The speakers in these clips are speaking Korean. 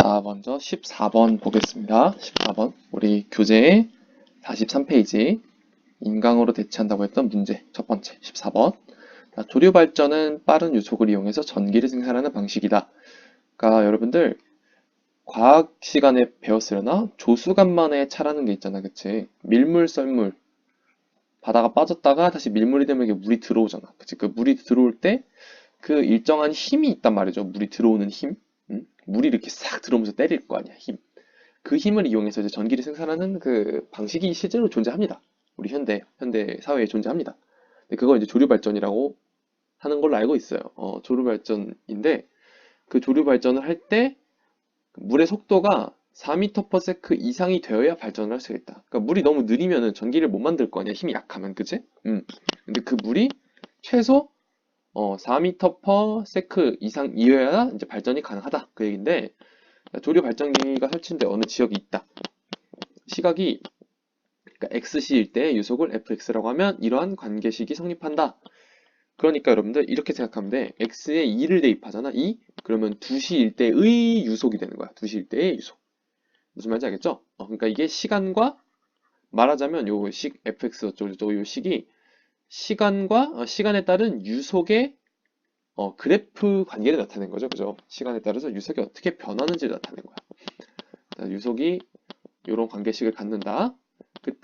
자, 먼저 14번 보겠습니다. 14번. 우리 교재 43페이지. 인강으로 대체한다고 했던 문제. 첫 번째, 14번. 자, 조류 발전은 빠른 유속을 이용해서 전기를 생산하는 방식이다. 그러니까 여러분들 과학 시간에 배웠으려나? 조수간만의 차라는 게 있잖아, 그치? 밀물, 썰물. 바다가 빠졌다가 다시 밀물이 되면 이게 물이 들어오잖아. 그치? 그 물이 들어올 때 그 일정한 힘이 있단 말이죠. 물이 들어오는 힘. 물이 이렇게 싹 들어오면서 때릴 거 아니야, 힘. 그 힘을 이용해서 이제 전기를 생산하는 그 방식이 실제로 존재합니다. 우리 현대 사회에 존재합니다. 근데 그걸 이제 조류 발전이라고 하는 걸로 알고 있어요. 조류 발전인데 그 조류 발전을 할 때 물의 속도가 4m/s 이상이 되어야 발전을 할 수가 있다. 그러니까 물이 너무 느리면은 전기를 못 만들 거 아니야. 힘이 약하면, 그치? 근데 그 물이 최소 4m/s 이상이어야 이제 발전이 가능하다. 그 얘기인데 조류 발전기가 설치된 어느 지역이 있다. 시각이 그러니까 xc일 때 유속을 fx라고 하면 이러한 관계식이 성립한다. 그러니까 여러분들 이렇게 생각하면 돼. x에 2를 대입하잖아. 2? 그러면 2시일 때의 유속이 되는 거야. 2시일 때의 유속. 무슨 말인지 알겠죠? 그러니까 이게 시간과 말하자면 요 식 fx 어쩌고저쩌고 요 식이 시간과 시간에 따른 유속의 그래프 관계를 나타낸 거죠. 그죠? 시간에 따라서 유속이 어떻게 변하는지를 나타낸 거야. 자, 유속이 이런 관계식을 갖는다.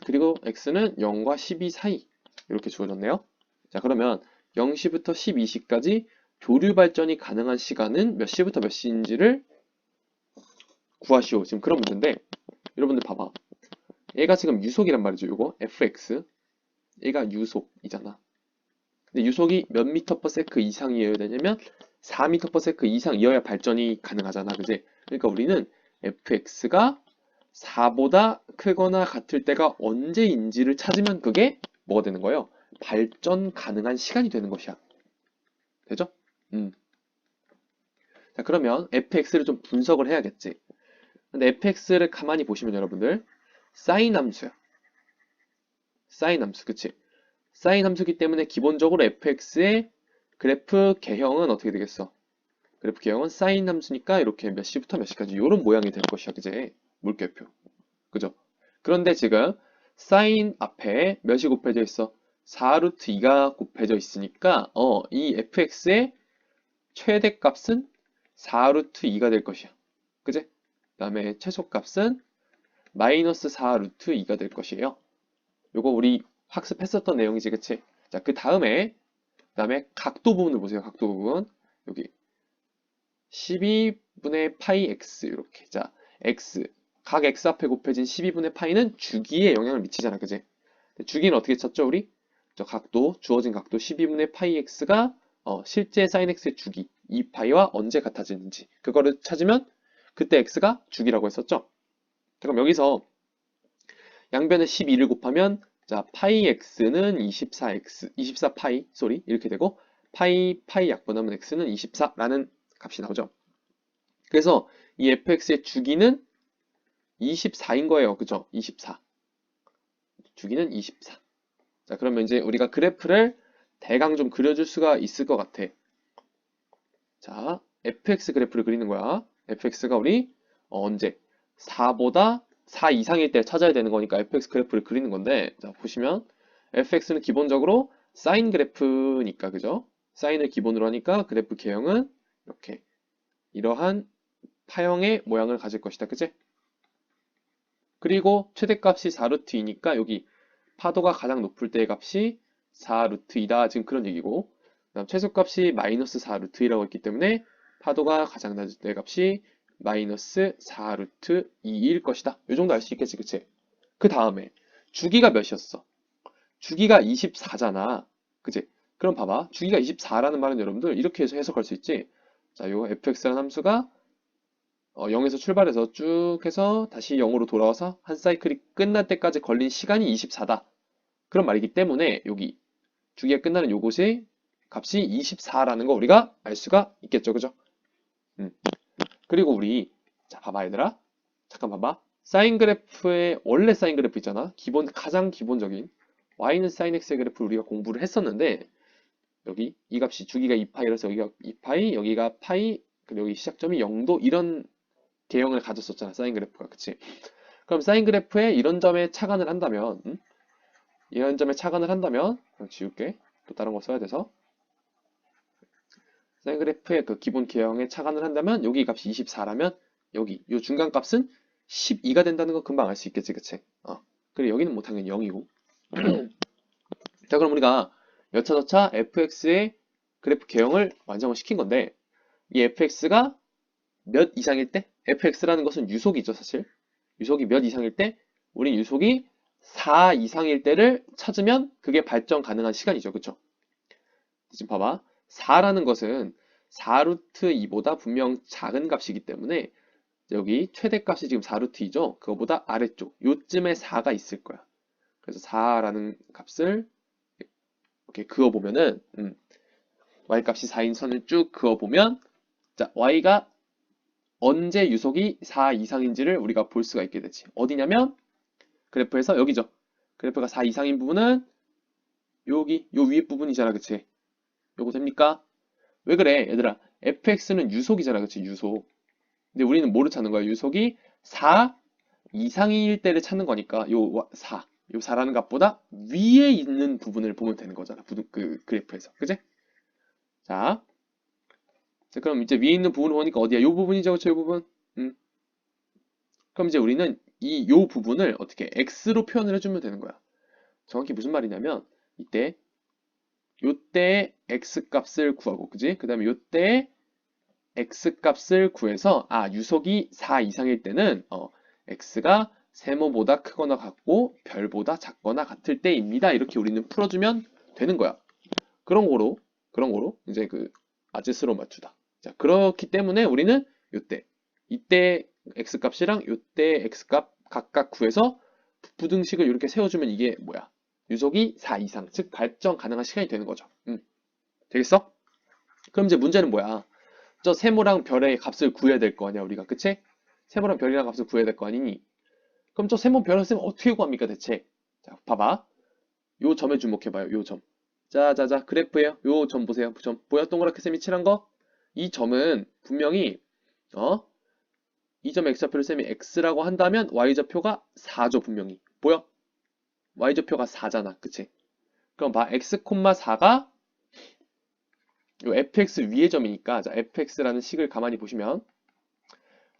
그리고 x는 0과 12 사이 이렇게 주어졌네요. 자, 그러면 0시부터 12시까지 조류 발전이 가능한 시간은 몇 시부터 몇 시인지를 구하시오. 지금 그런 문제인데 여러분들 봐봐. 얘가 지금 유속이란 말이죠. 이거 fx. 얘가 유속이잖아. 근데 유속이 몇 미터/s 이상이어야 되냐면 4m/s 이상이어야 발전이 가능하잖아. 그지? 그러니까 우리는 fx가 4보다 크거나 같을 때가 언제인지를 찾으면 그게 뭐가 되는 거예요? 발전 가능한 시간이 되는 것이야. 되죠? 자, 그러면 fx를 좀 분석을 해야겠지. 근데 fx를 가만히 보시면 여러분들 사인 함수야. 사인 함수, 그치? 사인 함수기 때문에 기본적으로 fx의 그래프 개형은 어떻게 되겠어? 그래프 개형은 사인 함수니까 이렇게 몇 시부터 몇 시까지 이런 모양이 될 것이야, 그제? 물결표. 그죠? 그런데 지금 사인 앞에 몇이 곱해져 있어? 4루트 2가 곱해져 있으니까 이 fx의 최대값은 4루트 2가 될 것이야. 그제? 그 다음에 최소값은 마이너스 4루트 2가 될 것이에요. 요거 우리 학습했었던 내용이지, 그치? 자, 그 다음에 각도 부분을 보세요. 각도 부분. 여기 12분의 파이 x 이렇게. 자, x 각 x 앞에 곱해진 12분의 파이는 주기에 영향을 미치잖아, 그지? 주기는 어떻게 찾죠, 우리? 저 각도, 주어진 각도 12분의 파이 x가 실제 사인 x의 주기 2파이와 언제 같아지는지 그거를 찾으면 그때 x가 주기라고 했었죠. 그럼 여기서 양변에 12를 곱하면 자, 파이 x는 24파이, 이렇게 되고 파이 약분하면 x는 24라는 값이 나오죠. 그래서 이 fx의 주기는 24인 거예요. 그죠? 24. 주기는 24. 자, 그러면 이제 우리가 그래프를 대강 좀 그려줄 수가 있을 것 같아. 자, fx 그래프를 그리는 거야. fx가 우리 언제? 4보다 4 이상일 때 찾아야 되는 거니까 fx 그래프를 그리는 건데, 자, 보시면 fx는 기본적으로 사인 그래프니까, 그죠? 사인을 기본으로 하니까 그래프 개형은 이렇게 이러한 파형의 모양을 가질 것이다. 그치? 그리고 최대값이 4루트 2니까 여기 파도가 가장 높을 때의 값이 4루트 2다. 지금 그런 얘기고, 그다음 최소값이 마이너스 4루트 2라고 했기 때문에 파도가 가장 낮을 때의 값이 마이너스 4루트 2일 것이다. 이 정도 알 수 있겠지, 그치? 그 다음에 주기가 몇이었어? 주기가 24잖아. 그치? 그럼 봐봐. 주기가 24라는 말은 여러분들 이렇게 해서 해석할 수 있지. 자, 요 fx라는 함수가 0에서 출발해서 쭉 해서 다시 0으로 돌아와서 한 사이클이 끝날 때까지 걸린 시간이 24다. 그런 말이기 때문에 여기 주기가 끝나는 요것의 값이 24라는 거 우리가 알 수가 있겠죠. 그죠? 그리고 우리 자, 봐봐 얘들아. 잠깐 봐봐. 사인 그래프의 원래 사인 그래프 있잖아. 가장 기본적인 y는 사인 x의 그래프를 우리가 공부를 했었는데 여기 이 값이 주기가 2파이라서 여기가 2파이, 여기가 파이, 그리고 여기 시작점이 0도 이런 개형을 가졌었잖아, 사인 그래프가. 그치? 그럼 사인 그래프에 이런 점에 착안을 한다면, 이런 점에 착안을 한다면, 지울게. 또 다른 거 써야 돼서. 사인 그래프의 그 기본 개형에 착안을 한다면, 여기 값이 24라면, 여기, 요 중간 값은 12가 된다는 거 금방 알 수 있겠지, 그치? 그래, 여기는 뭐 당연히 0이고. 자, 그럼 우리가 여차저차 fx의 그래프 개형을 완성을 시킨 건데, 이 fx가 몇 이상일 때? fx라는 것은 유속이죠, 사실. 유속이 몇 이상일 때? 우리 유속이 4 이상일 때를 찾으면 그게 발전 가능한 시간이죠, 그쵸? 지금 봐봐. 4라는 것은 4루트 2보다 분명 작은 값이기 때문에 여기 최대값이 지금 4루트 2죠? 그거보다 아래쪽, 요쯤에 4가 있을 거야. 그래서 4라는 값을 이렇게 그어보면은, y값이 4인 선을 쭉 그어보면, 자, y가 언제 유속이 4 이상인지를 우리가 볼 수가 있게 되지. 어디냐면, 그래프에서 여기죠. 그래프가 4 이상인 부분은 여기, 요 위에 부분이잖아, 그치? 요거 됩니까? 왜 그래, 얘들아? fx는 유속이잖아, 그치? 유속. 근데 우리는 뭐를 찾는 거야? 유속이 4 이상일 때를 찾는 거니까, 요 4. 요 4라는 값보다 위에 있는 부분을 보면 되는 거잖아. 그 그래프에서. 그치? 자, 그럼 이제 위에 있는 부분을 보니까 어디야? 요 부분이죠, 그쵸? 요 부분. 그럼 이제 우리는 요 부분을 어떻게 x로 표현을 해주면 되는 거야. 정확히 무슨 말이냐면 이때 요때의 x 값을 구하고, 그지? 그 다음에 요때의 x 값을 구해서 유속이 4 이상일 때는 x가 세모보다 크거나 같고 별보다 작거나 같을 때입니다. 이렇게 우리는 풀어주면 되는 거야. 그런 거로 이제 그 아제스로 맞추다. 자, 그렇기 때문에 우리는 이때 x 값이랑 요때 x 값 각각 구해서 부등식을 이렇게 세워주면 이게 뭐야? 유속이 4 이상, 즉 발전 가능한 시간이 되는 거죠. 되겠어? 그럼 이제 문제는 뭐야? 저 세모랑 별의 값을 구해야 될 거 아니야, 우리가. 그치? 세모랑 별이랑 값을 구해야 될 거 아니니? 그럼 저 세모 별을 쓰면 어떻게 구합니까, 대체? 자, 봐봐. 요 점에 주목해봐요, 요 점. 자, 그래프예요. 요 점 보세요. 점 보여? 동그랗게 쌤이 칠한 거? 이 점은 분명히 이 점 x좌표를 쌤이 x라고 한다면 y좌표가 4죠, 분명히. 보여? y좌표가 4잖아, 그치? 그럼 봐, x, 4가 요 fx 위의 점이니까, 자, fx라는 식을 가만히 보시면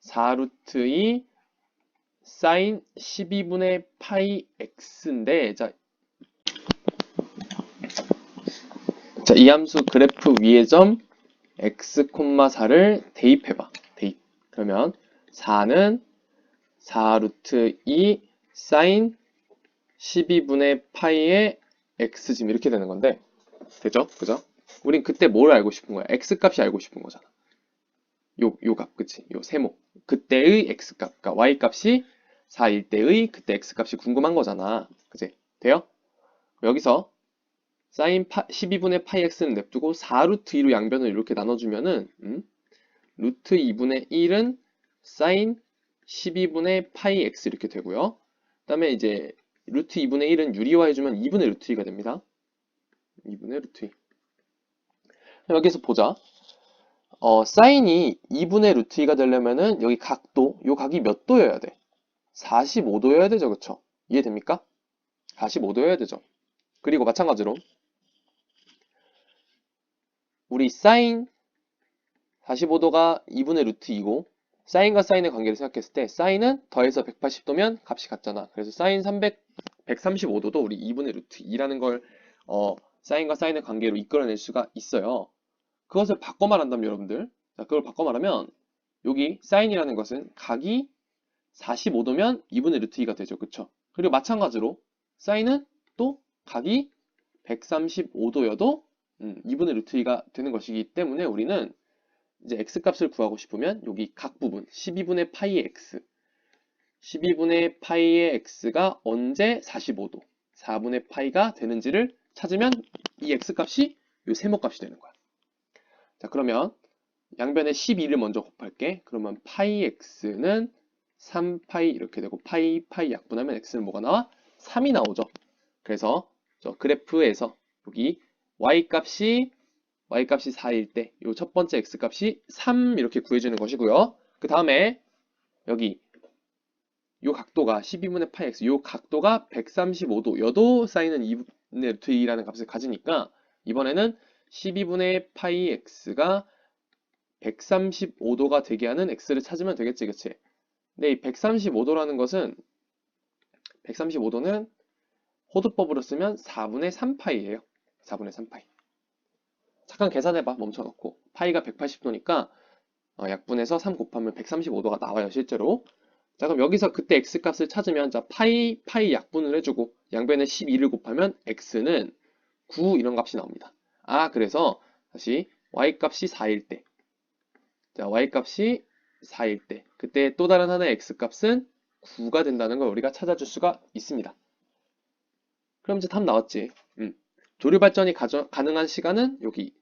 4루트 2 사인 12분의 파이 x인데, 자, 이 함수 그래프 위의 점 x, 4를 대입해봐. 대입. 그러면 4는 4루트 2 사인 12분의 파이의 x 지금 이렇게 되는 건데, 되죠? 그죠? 우린 그때 뭘 알고 싶은 거야? x 값이 알고 싶은 거잖아. 요 값, 그치? 요 세모. 그때의 x 값. 그러니까 y 값이 4일 때의 그때 x 값이 궁금한 거잖아. 그치? 돼요? 여기서 사인 12분의 파이 x는 냅두고 4루트 2로 양변을 이렇게 나눠주면은 루트 2분의 1은 사인 12분의 파이 x 이렇게 되고요. 그 다음에 이제 루트 2분의 1은 유리화 해주면 2분의 루트 2가 됩니다. 2분의 루트 2. 여기서 보자. 사인이 2분의 루트 2가 되려면은 여기 각도, 요 각이 몇 도여야 돼? 45도여야 되죠, 그쵸? 이해됩니까? 45도여야 되죠. 그리고 마찬가지로 우리 사인 45도가 2분의 루트 2고 사인과 사인의 관계를 생각했을 때 사인은 더해서 180도면 값이 같잖아. 그래서 사인 135도도 우리 2분의 루트 2라는 걸 사인과 사인의 관계로 이끌어낼 수가 있어요. 그것을 바꿔 말한다면 여러분들, 자, 그걸 바꿔 말하면 여기 사인이라는 것은 각이 45도면 2분의 루트 2가 되죠. 그쵸? 그리고 마찬가지로 사인은 또 각이 135도여도 2분의 루트 2가 되는 것이기 때문에 우리는 이제 x 값을 구하고 싶으면 여기 각 부분 12분의 파이의 x 12분의 파이의 x가 언제 45도 4분의 파이가 되는지를 찾으면 이 x 값이 이 세모 값이 되는 거야. 자, 그러면 양변에 12를 먼저 곱할게. 그러면 파이 x는 3파이 이렇게 되고 파이 약분하면 x는 뭐가 나와? 3이 나오죠. 그래서 저 그래프에서 여기 y값이 4일 때 이 첫 번째 x값이 3 이렇게 구해주는 것이고요. 그 다음에 여기 요 각도가 12분의 파이 x, 요 각도가 135도, 여도 사인은 2분의 루트 2라는 값을 가지니까 이번에는 12분의 파이 x가 135도가 되게 하는 x를 찾으면 되겠지, 그치? 근데 이 135도라는 것은 135도는 호두법으로 쓰면 4분의 3파이예요. 4분의 3파이. 잠깐 계산해봐. 멈춰놓고. 파이가 180도니까 약분해서 3 곱하면 135도가 나와요, 실제로. 자, 그럼 여기서 그때 x값을 찾으면 자, 파이 약분을 해주고 양변에 12를 곱하면 x는 9 이런 값이 나옵니다. 아, 그래서 다시 y값이 4일 때, 자, y값이 4일 때 그때 또 다른 하나의 x값은 9가 된다는 걸 우리가 찾아줄 수가 있습니다. 그럼 이제 답 나왔지. 조류 발전이 가능한 시간은 여기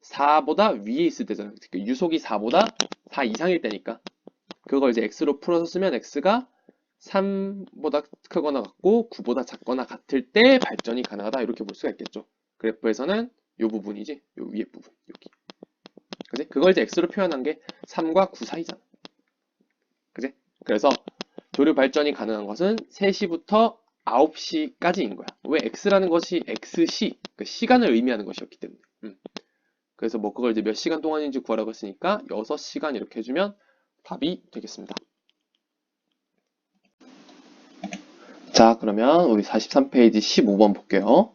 4보다 위에 있을 때잖아요. 유속이 4보다 4 이상일 때니까. 그걸 이제 x로 풀어서 쓰면 x가 3보다 크거나 같고 9보다 작거나 같을 때 발전이 가능하다 이렇게 볼 수가 있겠죠. 그래프에서는 요 부분이지, 요 위에 부분 여기. 그지? 그걸 이제 x로 표현한 게 3과 9 사이잖아. 그지? 그래서 조류 발전이 가능한 것은 3시부터 9시까지인 거야. 왜 x라는 것이 x시, 그 시간을 의미하는 것이었기 때문에. 그래서 뭐 그걸 이제 몇 시간 동안인지 구하라고 했으니까 6시간 이렇게 해주면 답이 되겠습니다. 자, 그러면 우리 43페이지 15번 볼게요.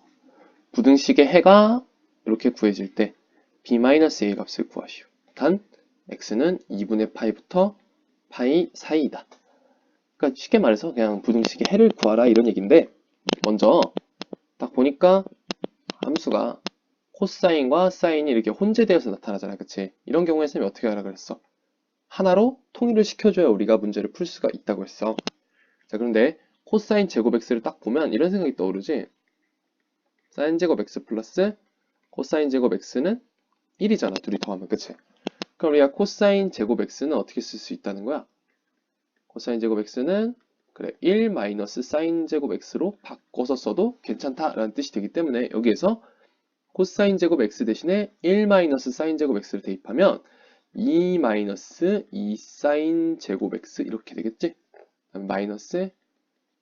부등식의 해가 이렇게 구해질 때 b-a 값을 구하시오. 단 x는 2분의 파이부터 파이 사이이다. 그러니까 쉽게 말해서 그냥 부등식의 해를 구하라 이런 얘기인데, 먼저 딱 보니까 함수가 코사인과 사인이 이렇게 혼재되어서 나타나잖아, 그치? 이런 경우에 쌤이 어떻게 하라 그랬어? 하나로 통일을 시켜줘야 우리가 문제를 풀 수가 있다고 했어. 자, 그런데 코사인 제곱 x를 딱 보면 이런 생각이 떠오르지? 사인 제곱 x 플러스 코사인 제곱 x는 1이잖아, 둘이 더하면, 그치? 그럼 우리가 코사인 제곱 x는 어떻게 쓸 수 있다는 거야? 코사인 제곱 x는 그래 1 마이너스 사인 제곱 x로 바꿔서 써도 괜찮다라는 뜻이 되기 때문에 여기에서 코사인 제곱 x 대신에 1 마이너스 사인 제곱 x를 대입하면 2 마이너스 2 사인 제곱 x 이렇게 되겠지? 마이너스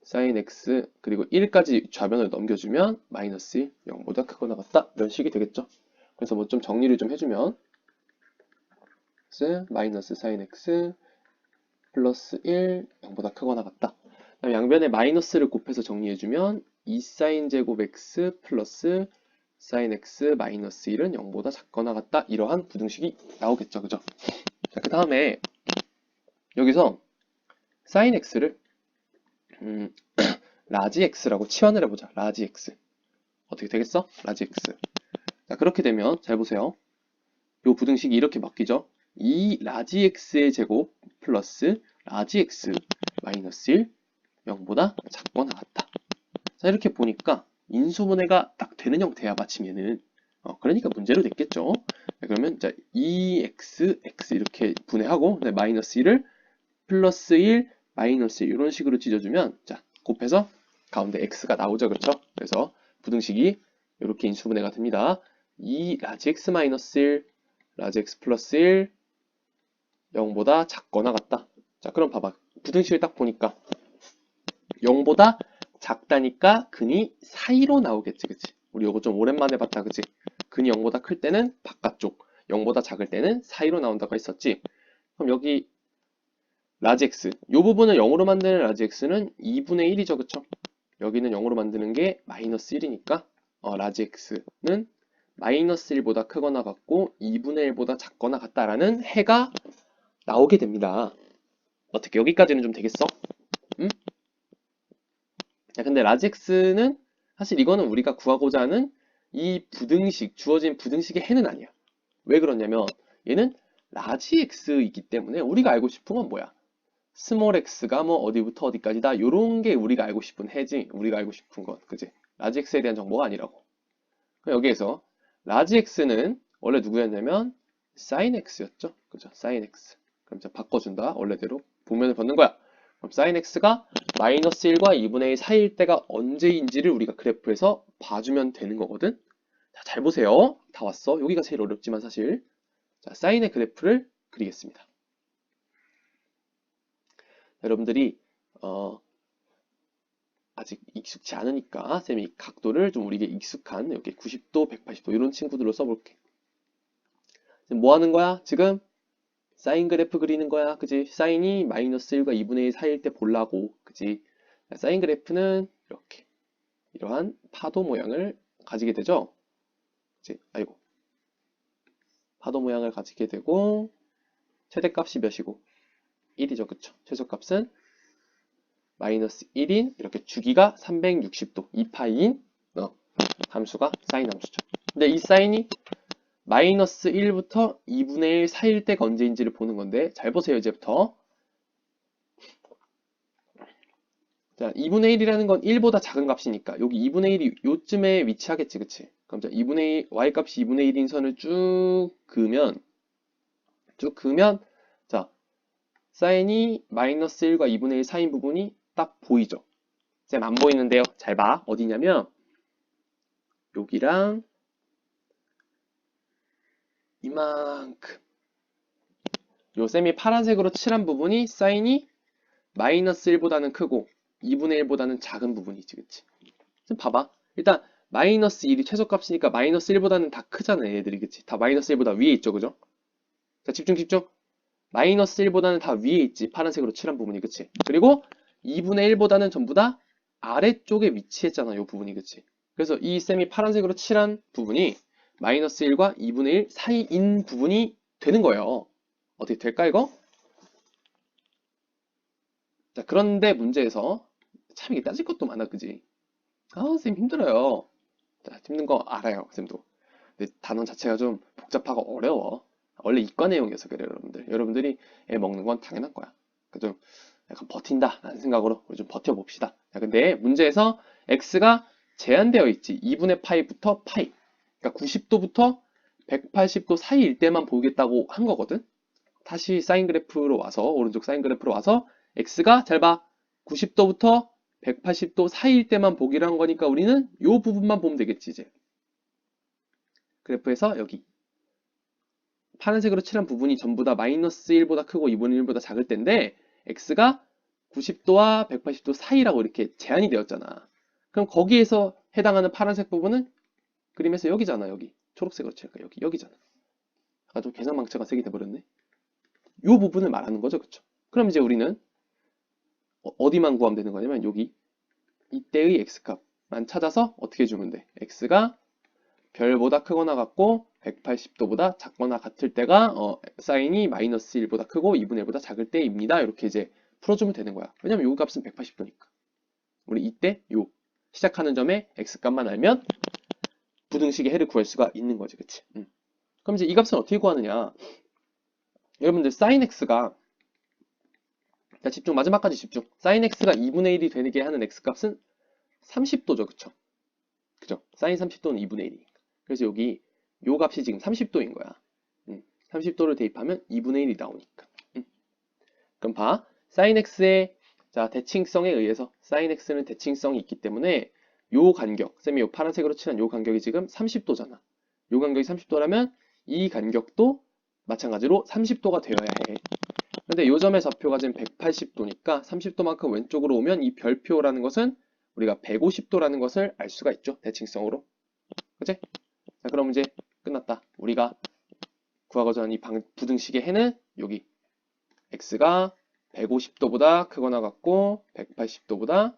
사인 x 그리고 1까지 좌변을 넘겨주면 마이너스 1, 0보다 크거나 같다 이런 식이 되겠죠? 그래서 뭐 좀 정리를 좀 해주면 마이너스 사인 x 플러스 1, 0보다 크거나 같다. 그다음 양변에 마이너스를 곱해서 정리해주면 2 사인 제곱 x 플러스 사인 x 마이너스 1은 0보다 작거나 같다. 이러한 부등식이 나오겠죠. 그죠? 자, 그 다음에 여기서 사인 x를 라지 x라고 치환을 해보자. 라지 x. 어떻게 되겠어? 라지 x. 자, 그렇게 되면 잘 보세요. 이 부등식이 이렇게 바뀌죠. 이 라지 x의 제곱 플러스 라지 x 마이너스 1, 0보다 작거나 같다. 자, 이렇게 보니까 인수분해가 딱 되는 형태야, 마침 얘는. 그러니까 문제로 됐겠죠. 네, 그러면 자, 2x, x 이렇게 분해하고 마이너스 1을 플러스 1, 마이너스 1 이런 식으로 찢어주면 자, 곱해서 가운데 x가 나오죠. 그렇죠? 그래서 부등식이 이렇게 인수분해가 됩니다. 2 라지 x 마이너스 1, 라지 x 플러스 1, 0보다 작거나 같다. 자, 그럼 봐봐. 부등식을 딱 보니까 0보다 작다니까 근이 사이로 나오겠지, 그치? 우리 이거 좀 오랜만에 봤다, 그치? 근이 0보다 클 때는 바깥쪽, 0보다 작을 때는 사이로 나온다고 했었지? 그럼 여기 라지 x, 이 부분을 0으로 만드는 라지 x는 2분의 1이죠, 그쵸? 여기는 0으로 만드는 게 마이너스 1이니까 라지 x는 마이너스 1보다 크거나 같고 2분의 1보다 작거나 같다라는 해가 나오게 됩니다. 어떻게 여기까지는 좀 되겠어? 응? 야, 근데 라지엑스는 사실 이거는 우리가 구하고자 하는 이 부등식, 주어진 부등식의 해는 아니야. 왜 그러냐면 얘는 라지 x이기 때문에 우리가 알고 싶은 건 뭐야? 스몰 x가 뭐 어디부터 어디까지다 요런 게 우리가 알고 싶은 해지. 우리가 알고 싶은 건, 그지? 라지 x에 대한 정보가 아니라고. 그럼 여기에서 라지 x는 원래 누구였냐면 사인 x였죠. 그죠? 사인 x. 그럼 이제 바꿔준다. 원래대로 보면을 벗는 거야. 그럼 sin x가 마이너스 1과 2분의 1 사이일 때가 언제인지를 우리가 그래프에서 봐주면 되는 거거든. 자, 잘 보세요. 다 왔어. 여기가 제일 어렵지만 사실. 자, 사인의 그래프를 그리겠습니다. 여러분들이 아직 익숙치 않으니까 쌤이 각도를 좀 우리에게 익숙한 이렇게 90도, 180도 이런 친구들로 써볼게. 지금 뭐 하는 거야? 지금 사인 그래프 그리는 거야. 그지? 사인이 마이너스 1과 2분의 1 사이일 때 보려고. 그지? 사인 그래프는 이렇게 이러한 파도 모양을 가지게 되죠. 그지? 아이고. 파도 모양을 가지게 되고 최대값이 몇이고 1이죠. 그쵸? 최소값은 마이너스 1인 이렇게 주기가 360도 2파이인 함수가 사인 함수죠. 근데 이 사인이 마이너스 1부터 2분의 1 사이일 때가 언제인지를 보는 건데 잘 보세요. 이제부터 자 2분의 1이라는 건 1보다 작은 값이니까 여기 2분의 1이 요쯤에 위치하겠지. 그치? 그럼 자 2분의 1, y값이 2분의 1인 선을 쭉 그으면 자 사인이 마이너스 1과 2분의 1 사이인 부분이 딱 보이죠? 쌤 안 보이는데요. 잘 봐. 어디냐면 여기랑 이만큼 요 쌤이 파란색으로 칠한 부분이 사인이 마이너스 1보다는 크고 2분의 1보다는 작은 부분이지. 그치? 좀 봐봐. 일단 마이너스 1이 최소값이니까 마이너스 1보다는 다 크잖아. 얘들이. 그치? 다 마이너스 1보다 위에 있죠. 그죠? 자 집중. 마이너스 1보다는 다 위에 있지. 파란색으로 칠한 부분이. 그치? 그리고 2분의 1보다는 전부 다 아래쪽에 위치했잖아. 요 부분이. 그치? 그래서 이 쌤이 파란색으로 칠한 부분이 마이너스 1과 2분의 1 사이인 부분이 되는 거예요. 어떻게 될까 이거? 자 그런데 문제에서 참 이게 따질 것도 많아. 그지? 아 쌤 힘들어요. 자 힘든 거 알아요. 쌤도. 근데 단원 자체가 좀 복잡하고 어려워. 원래 이과 내용이어서 그래요. 여러분들이 애 먹는 건 당연한 거야. 그러니까 좀 약간 버틴다 라는 생각으로 우리 좀 버텨봅시다. 자, 근데 문제에서 x가 제한되어 있지. 2분의 파이부터 파이. 그러니까 90도부터 180도 사이일 때만 보겠다고 한 거거든. 다시 사인 그래프로 와서 오른쪽 사인 그래프로 와서 x가 잘 봐. 90도부터 180도 사이일 때만 보기로 한 거니까 우리는 이 부분만 보면 되겠지 이제. 그래프에서 여기 파란색으로 칠한 부분이 전부 다 마이너스 1보다 크고 2분의 1보다 작을 텐데 x가 90도와 180도 사이라고 이렇게 제한이 되었잖아. 그럼 거기에서 해당하는 파란색 부분은 그림에서 여기잖아. 여기 초록색으로 칠까 여기잖아. 아 좀 계산망치가 색이 돼버렸네. 이 부분을 말하는 거죠. 그쵸? 그럼 이제 우리는 어디만 구하면 되는 거냐면 여기 이때의 x값만 찾아서 어떻게 해주면 돼? x가 별보다 크거나 같고 180도보다 작거나 같을 때가 사인이 마이너스 1보다 크고 2분의 1보다 작을 때입니다. 이렇게 이제 풀어주면 되는 거야. 왜냐면 요 값은 180도니까. 우리 이때 요 시작하는 점에 x값만 알면 부등식의 해를 구할 수가 있는 거지. 그치? 그럼 이제 이 값은 어떻게 구하느냐? 여러분들 sin x가 자 집중 마지막까지 집중. sin x가 2분의 1이 되게 하는 x값은 30도죠. 그쵸? 그죠? sin 30도는 2분의 1이니까. 그래서 여기 요 값이 지금 30도인 거야. 30도를 대입하면 2분의 1이 나오니까. 그럼 봐. sin x의 자 대칭성에 의해서 sin x는 대칭성이 있기 때문에 요 간격, 쌤이 요 파란색으로 칠한 요 간격이 지금 30도잖아. 요 간격이 30도라면 이 간격도 마찬가지로 30도가 되어야 해. 근데 요 점의 좌표가 지금 180도니까 30도만큼 왼쪽으로 오면 이 별표라는 것은 우리가 150도라는 것을 알 수가 있죠. 대칭성으로. 그치? 자, 그럼 이제 끝났다. 우리가 구하고자 하는 이 부등식의 해는 여기 x가 150도보다 크거나 같고 180도보다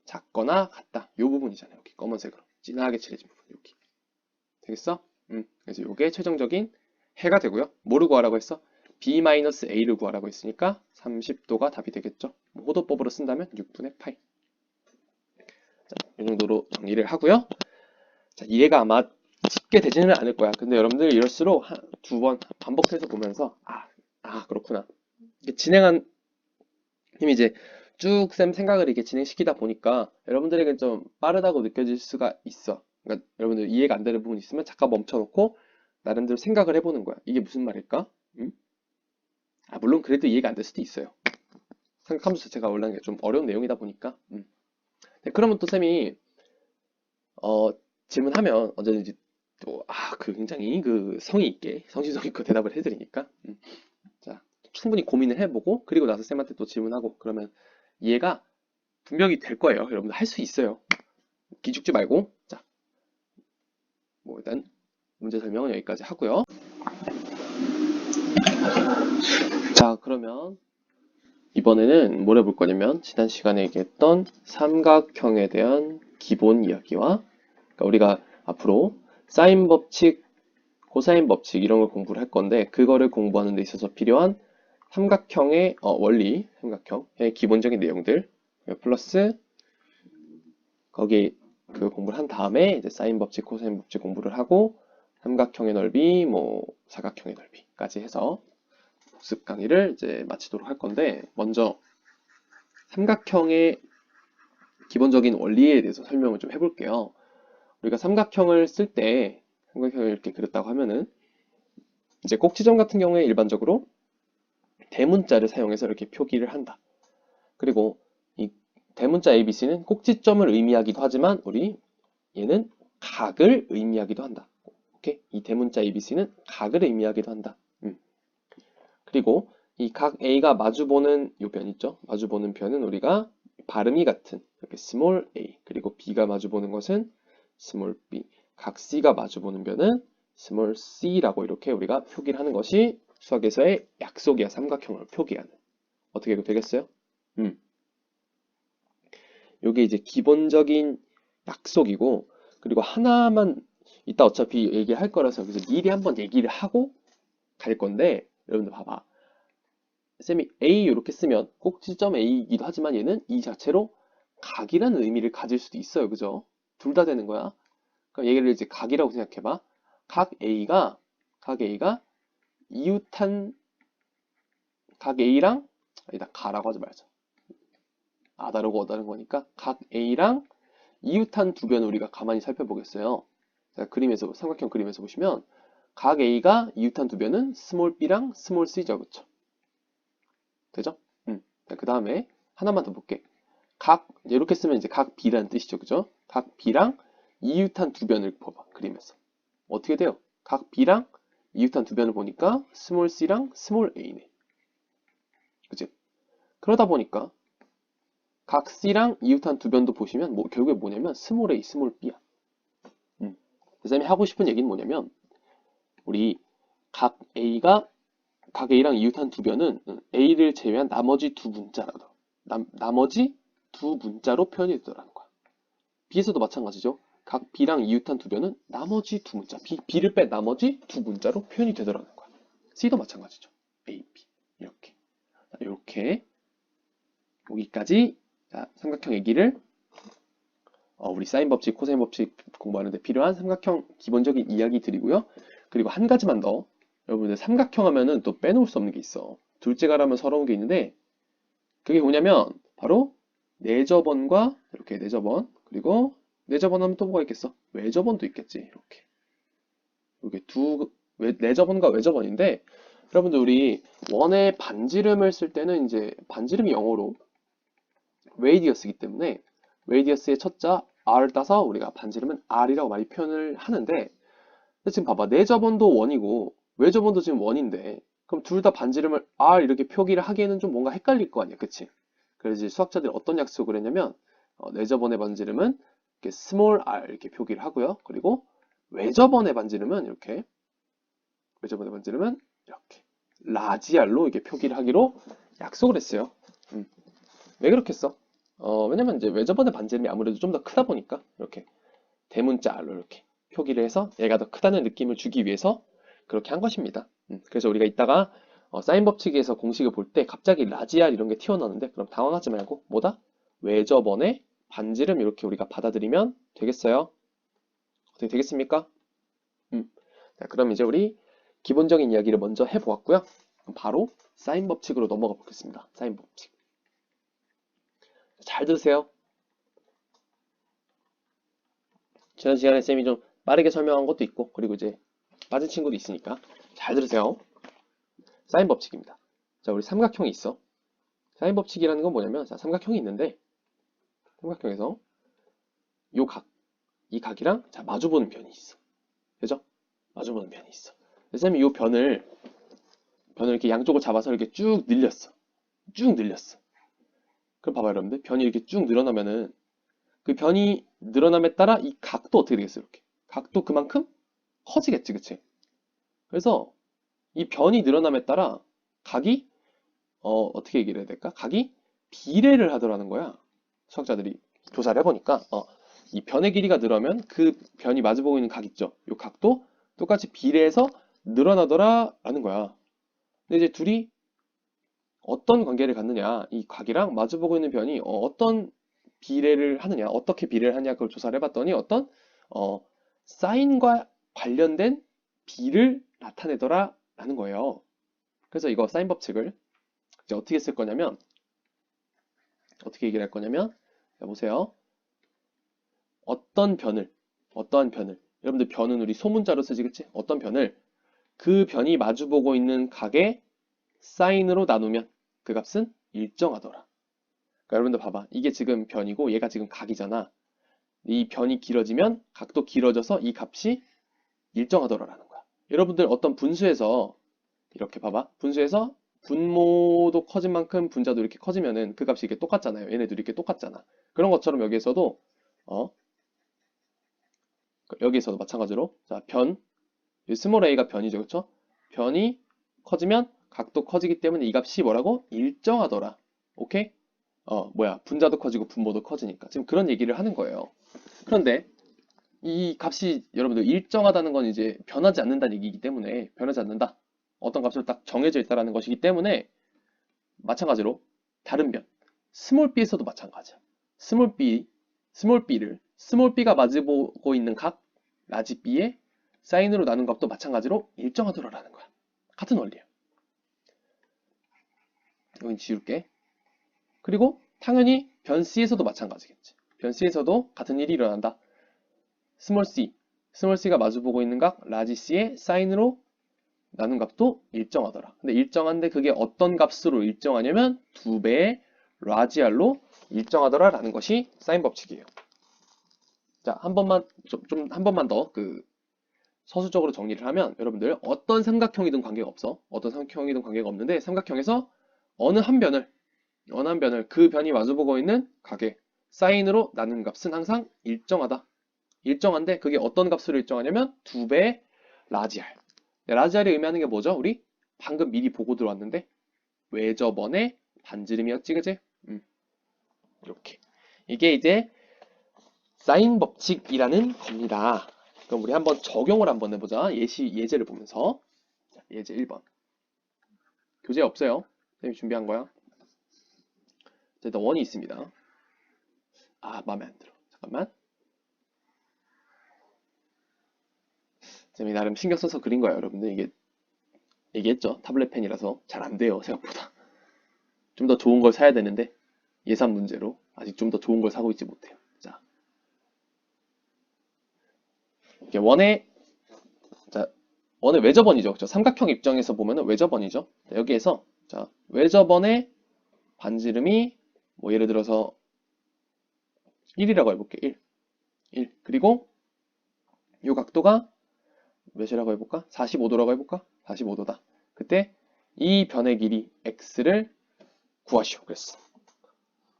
작거나 같다. 이 부분이잖아요. 여기 검은색으로 진하게 칠해진 부분 여기. 되겠어? 그래서 이게 최종적인 해가 되고요. 뭐를 구하라고 했어? b-a를 구하라고 했으니까 30도가 답이 되겠죠. 호도법으로 쓴다면 6분의 파이. 자, 이 정도로 정리를 하고요. 자, 이해가 아마 쉽게 되지는 않을 거야. 근데 여러분들 이럴수록 두 번 반복해서 보면서 그렇구나. 진행한 힘이 이제 쭉 쌤 생각을 이렇게 진행시키다 보니까 여러분들에게 좀 빠르다고 느껴질 수가 있어. 그러니까 여러분들 이해가 안 되는 부분이 있으면 잠깐 멈춰놓고 나름대로 생각을 해보는 거야. 이게 무슨 말일까? 물론 그래도 이해가 안 될 수도 있어요. 생각하면서 제가 원래 좀 어려운 내용이다 보니까. 네, 그러면 또 쌤이 질문하면 언제든지 또 굉장히 그 성의 있게 성실성 있고 대답을 해드리니까. 자, 충분히 고민을 해보고 그리고 나서 쌤한테 또 질문하고 그러면 이해가 분명히 될 거예요. 여러분들 할 수 있어요. 기죽지 말고. 자, 뭐 일단 문제 설명은 여기까지 하고요. 자, 그러면 이번에는 뭘 해볼 거냐면 지난 시간에 얘기했던 삼각형에 대한 기본 이야기와 그러니까 우리가 앞으로 사인 법칙, 코사인 법칙 이런 걸 공부를 할 건데 그거를 공부하는 데 있어서 필요한 삼각형의 원리, 삼각형의 기본적인 내용들 플러스 거기 그 공부를 한 다음에 이제 사인 법칙, 코사인 법칙 공부를 하고 삼각형의 넓이, 뭐 사각형의 넓이까지 해서 복습 강의를 이제 마치도록 할 건데 먼저 삼각형의 기본적인 원리에 대해서 설명을 좀 해볼게요. 우리가 삼각형을 쓸 때 삼각형을 이렇게 그렸다고 하면은 이제 꼭지점 같은 경우에 일반적으로 대문자를 사용해서 이렇게 표기를 한다. 그리고 이 대문자 ABC는 꼭지점을 의미하기도 하지만 우리 얘는 각을 의미하기도 한다. 오케이? 이 대문자 ABC는 각을 의미하기도 한다. 그리고 이 각 A가 마주보는 이 변 있죠? 마주보는 변은 우리가 발음이 같은 이렇게 small a 그리고 B가 마주보는 것은 small b 각 C가 마주보는 변은 small c라고 이렇게 우리가 표기를 하는 것이 수학에서의 약속이야. 삼각형을 표기하는. 어떻게 되겠어요? 요게 이제 기본적인 약속이고 그리고 하나만 이따 어차피 얘기할 거라서 그래서 미리 한번 얘기를 하고 갈 건데 여러분들 봐봐. 쌤이 A 이렇게 쓰면 꼭지점 A이기도 하지만 얘는 이 자체로 각이라는 의미를 가질 수도 있어요. 그죠? 둘 다 되는 거야. 그럼 얘를 이제 각이라고 생각해봐. 각 A가 이웃한 각 A랑 아니다 가라고 하지 말자. 아다르고 어다른 거니까 각 A랑 이웃한 두 변을 우리가 가만히 살펴보겠어요. 자, 그림에서 삼각형 그림에서 보시면 각 A가 이웃한 두 변은 스몰 b랑 스몰 c죠. 그쵸? 되죠? 그 다음에 하나만 더 볼게. 이렇게 쓰면 이제 각 B라는 뜻이죠. 그죠? 각 B랑 이웃한 두 변을 봐봐. 그림에서. 어떻게 돼요? 각 B랑 이웃한 두 변을 보니까 스몰 c랑 스몰 a네. 그치? 그러다 보니까 각 C랑 이웃한 두 변도 보시면 결국에 뭐냐면 스몰 a, 스몰 b야. 쌤이 하고 싶은 얘기는 뭐냐면 우리 각 A랑 이웃한 두 변은 A를 제외한 나머지 두 문자라도 나머지 두 문자로 표현이 되더라는 거야. B에서도 마찬가지죠. 각 B랑 이웃한 두 변은 나머지 두 문자, B를 뺀 나머지 두 문자로 표현이 되더라는 거야. C도 마찬가지죠. A, B 이렇게. 이렇게 여기까지 삼각형 얘기를 우리 사인 법칙, 코사인 법칙 공부하는 데 필요한 삼각형 기본적인 이야기 드리고요. 그리고 한 가지만 더. 여러분들 삼각형 하면은 또 빼놓을 수 없는 게 있어. 둘째가라면 서러운 게 있는데 그게 뭐냐면 바로 내저번과 이렇게 내저번 그리고 내저번 하면 또 뭐가 있겠어? 외저번도 있겠지. 이렇게. 내저번과 외저번인데 여러분들 우리 원의 반지름을 쓸 때는 이제 반지름이 영어로 레이디어스이기 때문에 레이디어스의 첫자 r 따서 우리가 반지름은 r이라고 많이 표현을 하는데 근데 지금 봐봐 내저번도 원이고 외저번도 지금 원인데 그럼 둘 다 반지름을 r 이렇게 표기를 하기에는 좀 뭔가 헷갈릴 거 아니야. 그치? 그래서 이제 수학자들이 어떤 약속을 했냐면 내저번의 반지름은 이렇게 small r 이렇게 표기를 하고요. 그리고 외저번의 반지름은 이렇게 large r로 이렇게 표기를 하기로 약속을 했어요. 왜 그렇게 써? 왜냐면 이제 외저번의 반지름이 아무래도 좀 더 크다 보니까 이렇게 대문자 r로 이렇게 표기를 해서 얘가 더 크다는 느낌을 주기 위해서 그렇게 한 것입니다. 그래서 우리가 이따가 사인 법칙에서 공식을 볼 때 갑자기 라지알 이런 게 튀어나오는데 그럼 당황하지 말고 뭐다? 외저번의 반지름 이렇게 우리가 받아들이면 되겠어요? 어떻게 되겠습니까? 자, 그럼 이제 우리 기본적인 이야기를 먼저 해보았고요. 바로 사인 법칙으로 넘어가 보겠습니다. 사인 법칙. 잘 들으세요. 지난 시간에 쌤이 좀 빠르게 설명한 것도 있고 그리고 이제 빠진 친구도 있으니까 잘 들으세요. 사인 법칙입니다. 자, 우리 삼각형이 있어. 사인 법칙이라는 건 뭐냐면 자, 삼각형이 있는데 삼각형에서 이 각이랑 자, 마주보는 변이 있어. 그죠? 마주보는 변이 있어. 쌤이 이 변을 변을 이렇게 양쪽을 잡아서 이렇게 쭉 늘렸어. 쭉 늘렸어. 그럼 봐봐요, 여러분들. 변이 이렇게 쭉 늘어나면은 그 변이 늘어남에 따라 이 각도 어떻게 되겠어요? 이렇게. 각도 그만큼 커지겠지, 그치? 그래서 이 변이 늘어남에 따라 각이 어떻게 얘기를 해야 될까? 각이 비례를 하더라는 거야. 수학자들이 조사를 해보니까 이 변의 길이가 늘어나면 그 변이 마주보고 있는 각 있죠? 이 각도 똑같이 비례해서 늘어나더라라는 거야. 근데 이제 둘이 어떤 관계를 갖느냐, 이 각이랑 마주보고 있는 변이 어떤 비례를 하느냐, 어떻게 비례를 하냐 그걸 조사를 해봤더니 어떤 사인과 관련된 비를 나타내더라라는 거예요. 그래서 이거 사인 법칙을 이제 어떻게 쓸 거냐면 어떻게 얘기를 할 거냐면 자, 보세요. 어떠한 변을 여러분들 변은 우리 소문자로 쓰지 그치? 어떤 변을 그 변이 마주보고 있는 각의 사인으로 나누면 그 값은 일정하더라. 그러니까 여러분들 봐봐. 이게 지금 변이고 얘가 지금 각이잖아. 이 변이 길어지면 각도 길어져서 이 값이 일정하더라라는 거야. 여러분들 어떤 분수에서 이렇게 봐봐. 분수에서 분모도 커진 만큼 분자도 이렇게 커지면은 그 값이 이렇게 똑같잖아요. 얘네들이 이렇게 똑같잖아. 그런 것처럼 여기에서도 여기에서도 마찬가지로 자, 스몰 a가 변이죠. 그렇죠? 변이 커지면 각도 커지기 때문에 이 값이 뭐라고? 일정하더라. 오케이? 분자도 커지고 분모도 커지니까. 지금 그런 얘기를 하는 거예요. 그런데 이 값이 여러분들 일정하다는 건 이제 변하지 않는다는 얘기이기 때문에 변하지 않는다. 어떤 값으로 딱 정해져 있다는 것이기 때문에 마찬가지로 다른 변, 스몰 b에서도 마찬가지야. 스몰 b가 마주보고 있는 각, 라지 b의 사인으로 나눈 값도 마찬가지로 일정하더라라는 거야. 같은 원리야. 여긴 지울게. 그리고 당연히 변 c에서도 마찬가지겠지. 변 c에서도 같은 일이 일어난다. 스몰 c가 마주보고 있는 각, 라지 c의 사인으로 나눈 값도 일정하더라. 근데 일정한데 그게 어떤 값으로 일정하냐면 2배의 라지 r로 일정하더라라는 것이 사인 법칙이에요. 자, 한 번만 더 서술적으로 정리를 하면 여러분들 어떤 삼각형이든 관계가 없어. 어떤 삼각형이든 관계가 없는데 삼각형에서 어느 한 변을 그 변이 마주보고 있는 각의 사인으로 나눈 값은 항상 일정하다. 일정한데 그게 어떤 값으로 일정하냐면 2배의 라지 r. 라지 r이 의미하는 게 뭐죠? 우리 방금 미리 보고 들어왔는데 외접원의 반지름이었지, 그지? 이렇게. 이게 이제 사인 법칙이라는 겁니다. 그럼 우리 한번 적용을 한번 해보자. 예제를 보면서. 자, 예제 1번. 교재 없어요. 선생님이 준비한 거야. 자, 일단 원이 있습니다. 마음에 안 들어. 잠깐만. 쌤이 나름 신경 써서 그린 거야, 여러분들. 이게 얘기했죠. 타블렛 펜이라서 잘 안 돼요, 생각보다. 좀 더 좋은 걸 사야 되는데 예산 문제로 아직 좀 더 좋은 걸 사고 있지 못해요. 자, 이게 원의 외접원이죠. 그렇죠? 삼각형 입장에서 보면은 외접원이죠. 여기에서 자, 외접원의 반지름이 뭐 예를 들어서 1이라고 해볼게. 1. 그리고 이 각도가 몇이라고 해볼까? 45도라고 해볼까? 45도다. 그때 이 변의 길이 x를 구하시오. 그랬어.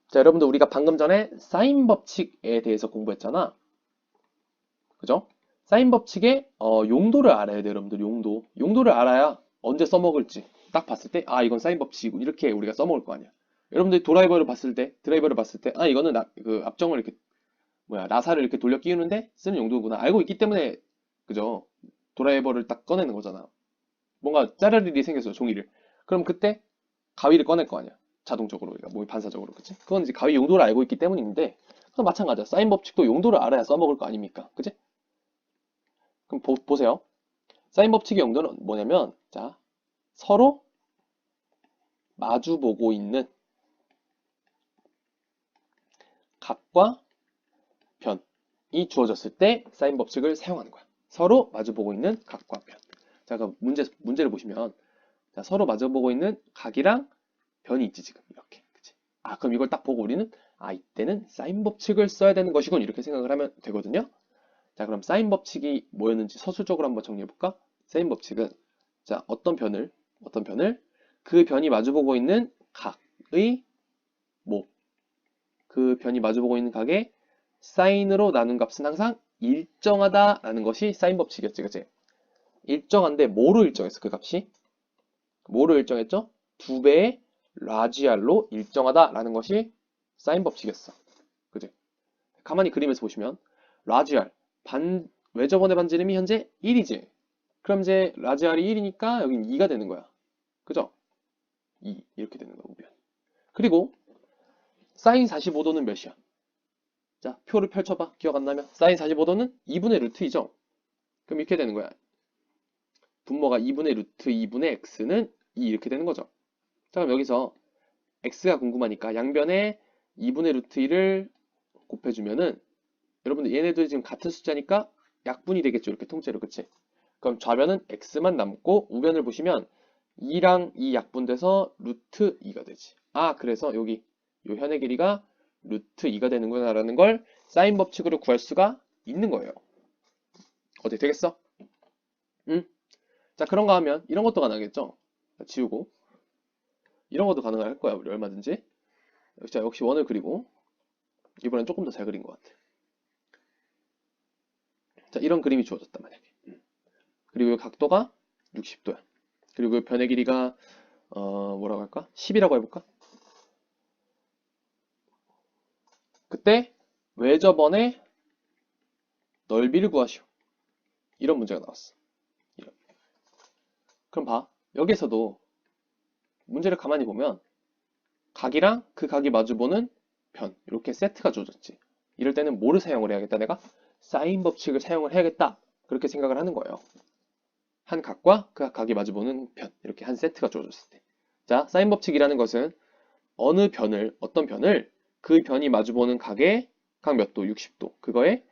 자, 여러분들 우리가 방금 전에 사인 법칙에 대해서 공부했잖아. 그죠? 사인 법칙의 용도를 알아야 돼요, 여러분들. 용도를 알아야 언제 써먹을지 딱 봤을 때 이건 사인 법칙이고 이렇게 우리가 써먹을 거 아니야. 여러분들이 드라이버를 봤을 때 이거는 그 앞정을 이렇게 나사를 이렇게 돌려 끼우는데 쓰는 용도구나 알고 있기 때문에 그죠? 드라이버를 딱 꺼내는 거잖아. 뭔가 자를 일이 생겼어, 종이를. 그럼 그때 가위를 꺼낼 거 아니야. 자동적으로, 그러니까 몸이 반사적으로, 그치? 그건 이제 가위 용도를 알고 있기 때문인데, 그건 마찬가지야. 사인 법칙도 용도를 알아야 써먹을 거 아닙니까? 그치? 그럼 보세요. 사인 법칙의 용도는 뭐냐면, 자, 서로 마주보고 있는 각과 변이 주어졌을 때 사인 법칙을 사용하는 거야. 서로 마주보고 있는 각과 변. 자, 그럼 문제를 보시면, 자, 서로 마주보고 있는 각이랑 변이 있지, 지금. 이렇게. 그치? 그럼 이걸 딱 보고 우리는, 이때는 사인 법칙을 써야 되는 것이군. 이렇게 생각을 하면 되거든요. 자, 그럼 사인 법칙이 뭐였는지 서술적으로 한번 정리해볼까? 사인 법칙은, 자, 어떤 변을 어떤 변을? 그 변이 마주보고 있는 각의 뭐? 그 변이 마주보고 있는 각의 사인으로 나눈 값은 항상 일정하다라는 것이 사인 법칙이었지, 그치? 일정한데 뭐로 일정했어, 그 값이? 뭐로 일정했죠? 2배의 라지알로 일정하다라는 것이 사인 법칙이었어. 그치? 가만히 그림에서 보시면 라지알, 외접원의 반지름이 현재 1이지. 그럼 이제 라지알이 1이니까 여긴 2가 되는 거야. 그죠? 2 이렇게 되는 거야, 우변. 그리고 사인 45도는 몇이야? 자, 표를 펼쳐봐. 기억 안 나면 사인 45도는 2분의 루트 2죠. 그럼 이렇게 되는 거야. 분모가 2분의 루트 2분의 x는 2 이렇게 되는 거죠. 자, 그럼 여기서 x가 궁금하니까 양변에 2분의 루트 2를 곱해주면은 여러분들 얘네들 지금 같은 숫자니까 약분이 되겠죠. 이렇게 통째로. 그치? 그럼 좌변은 x만 남고 우변을 보시면 2랑 2 약분돼서 루트 2가 되지. 아, 그래서 여기 요 현의 길이가 루트 2가 되는구나 라는 걸 사인 법칙으로 구할 수가 있는 거예요. 어떻게 되겠어? 응? 자, 그런가 하면 이런 것도 가능하겠죠? 자, 지우고 이런 것도 가능할 거야, 우리 얼마든지. 자, 역시 원을 그리고 이번엔 조금 더 잘 그린 것 같아. 자, 이런 그림이 주어졌단 말이야. 그리고 이 각도가 60도야. 그리고 이 변의 길이가 뭐라고 할까? 10이라고 해볼까? 그때 외접원의 넓이를 구하시오. 이런 문제가 나왔어. 이런. 그럼 봐. 여기에서도 문제를 가만히 보면 각이랑 그 각이 마주보는 변 이렇게 세트가 주어졌지. 이럴 때는 뭐를 사용을 해야겠다? 내가 사인 법칙을 사용을 해야겠다. 그렇게 생각을 하는 거예요. 한 각과 그 각이 마주보는 변 이렇게 한 세트가 주어졌을 때. 자, 사인 법칙이라는 것은 어떤 변을 그 변이 마주보는 각의 각 몇 도? 60도. 그거에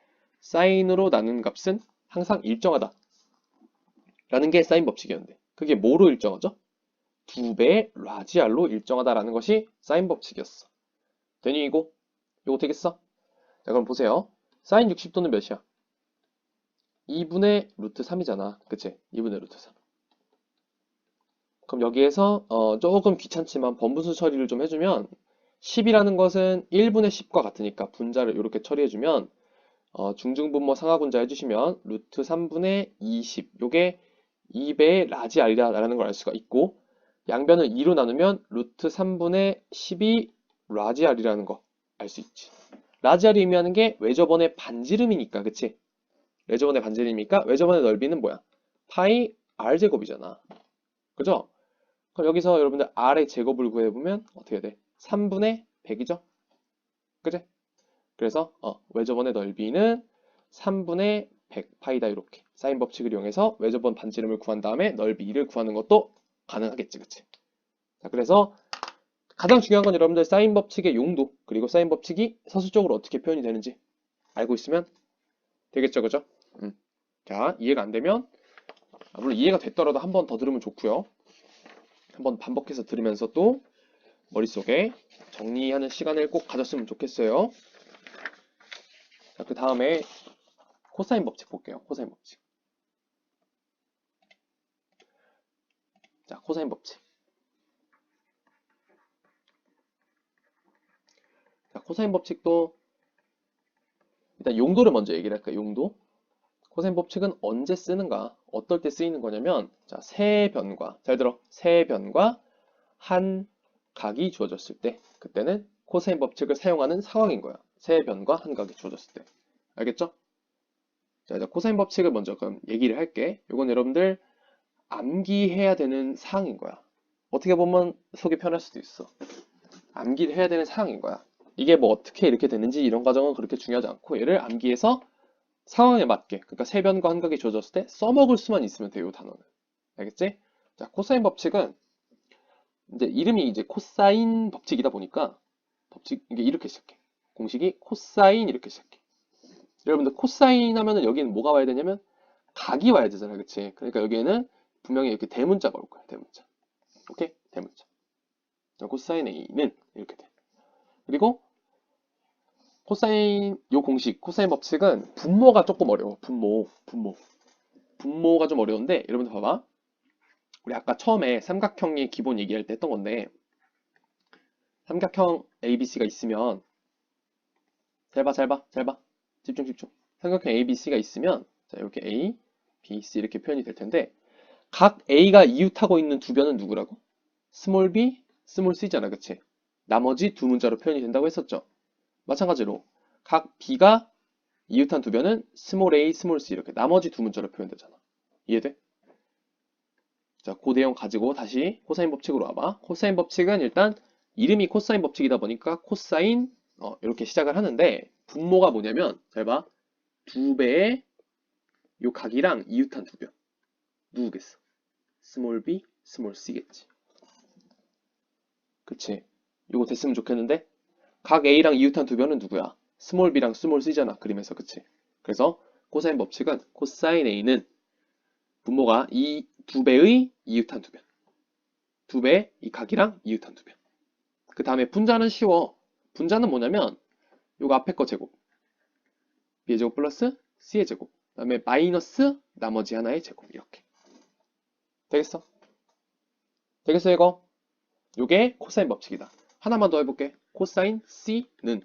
사인으로 나눈 값은 항상 일정하다. 라는 게 사인 법칙이었는데 그게 뭐로 일정하죠? 2배의 라지알로 일정하다라는 것이 사인 법칙이었어. 되니 이거 되겠어? 자, 그럼 보세요. 사인 60도는 몇이야? 2분의 루트 3이잖아. 그치? 2분의 루트 3. 그럼 여기에서 조금 귀찮지만 번분수 처리를 좀 해주면 10이라는 것은 1분의 10과 같으니까 분자를 이렇게 처리해주면 중증분모 상하분자 해주시면 루트 3분의 20 요게 2배의 라지알이라는 걸 알 수가 있고 양변을 2로 나누면 루트 3분의 10이 라지알이라는 거 알 수 있지. 라지알이 의미하는 게 외접원의 반지름이니까 그치? 외접원의 반지름이니까 외접원의 넓이는 뭐야? 파이 r제곱이잖아. 그죠? 그럼 여기서 여러분들 r의 제곱을 구해보면 어떻게 돼? 3분의 100이죠? 그치? 그래서 외접원의 넓이는 3분의 100파이다 이렇게 사인 법칙을 이용해서 외접원 반지름을 구한 다음에 넓이 2를 구하는 것도 가능하겠지, 그치? 자, 그래서 가장 중요한 건 여러분들 사인 법칙의 용도 그리고 사인 법칙이 서술적으로 어떻게 표현이 되는지 알고 있으면 되겠죠, 그죠? 자, 이해가 안 되면 물론 이해가 됐더라도 한 번 더 들으면 좋고요. 한번 반복해서 들으면서 또 머릿속에 정리하는 시간을 꼭 가졌으면 좋겠어요. 자, 그 다음에 코사인 법칙 볼게요. 코사인 법칙. 자, 코사인 법칙. 자, 코사인 법칙도 일단 용도를 먼저 얘기를 할까요? 용도. 코사인 법칙은 언제 쓰는가? 어떨 때 쓰이는 거냐면 자, 세 변과 잘 들어. 세 변과 한 각이 주어졌을 때 그때는 코사인 법칙을 사용하는 상황인 거야. 세 변과 한 각이 주어졌을 때. 알겠죠? 자, 이제 코사인 법칙을 먼저 그럼 얘기를 할게. 이건 여러분들 암기해야 되는 사항인 거야. 어떻게 보면 속이 편할 수도 있어. 암기를 해야 되는 사항인 거야. 이게 뭐 어떻게 이렇게 되는지 이런 과정은 그렇게 중요하지 않고 얘를 암기해서 상황에 맞게 그러니까 세 변과 한 각이 주어졌을 때 써먹을 수만 있으면 돼요. 이 단어는. 알겠지? 자, 코사인 법칙은 이제 이름이 이제 코사인 법칙이다 보니까 법칙 이게 이렇게 시작해. 공식이 코사인 이렇게 시작해. 여러분들 코사인 하면은 여기는 뭐가 와야 되냐면 각이 와야 되잖아. 그치? 그러니까 여기에는 분명히 이렇게 대문자가 올 거야. 대문자. 오케이? 대문자. 코사인 A는 이렇게 돼. 그리고 코사인 요 공식 코사인 법칙은 분모가 조금 어려워. 분모가 좀 어려운데 여러분들 봐봐. 우리 아까 처음에 삼각형의 기본 얘기할 때 했던 건데, 삼각형 ABC가 있으면, 잘 봐, 잘 봐, 잘 봐. 집중, 집중. 삼각형 ABC가 있으면, 자, 이렇게 A, B, C 이렇게 표현이 될 텐데, 각 A가 이웃하고 있는 두 변은 누구라고? 스몰 b, 스몰 c잖아, 그치? 나머지 두 문자로 표현이 된다고 했었죠. 마찬가지로 각 B가 이웃한 두 변은 스몰 a, 스몰 c 이렇게 나머지 두 문자로 표현되잖아. 이해돼? 자, 그 내용 가지고 다시 코사인 법칙으로 와봐. 코사인 법칙은 일단 이름이 코사인 법칙이다 보니까 코사인 이렇게 시작을 하는데 분모가 뭐냐면 잘 봐. 두 배의 요 각이랑 이웃한 두 변. 누구겠어? 스몰 b, 스몰 c겠지. 그치? 이거 됐으면 좋겠는데 각 A랑 이웃한 두 변은 누구야? 스몰 b랑 스몰 c잖아. 그림에서 그치? 그래서 코사인 법칙은 코사인 A는 분모가 이 두 배의 이웃한 두 변. 두 배의 이 각이랑 이웃한 두 변. 그 다음에 분자는 쉬워. 분자는 뭐냐면 요거 앞에 거 제곱. B의 제곱 플러스 C의 제곱. 그 다음에 마이너스 나머지 하나의 제곱. 이렇게. 되겠어? 되겠어 이거? 요게 코사인 법칙이다. 하나만 더 해볼게. 코사인 C는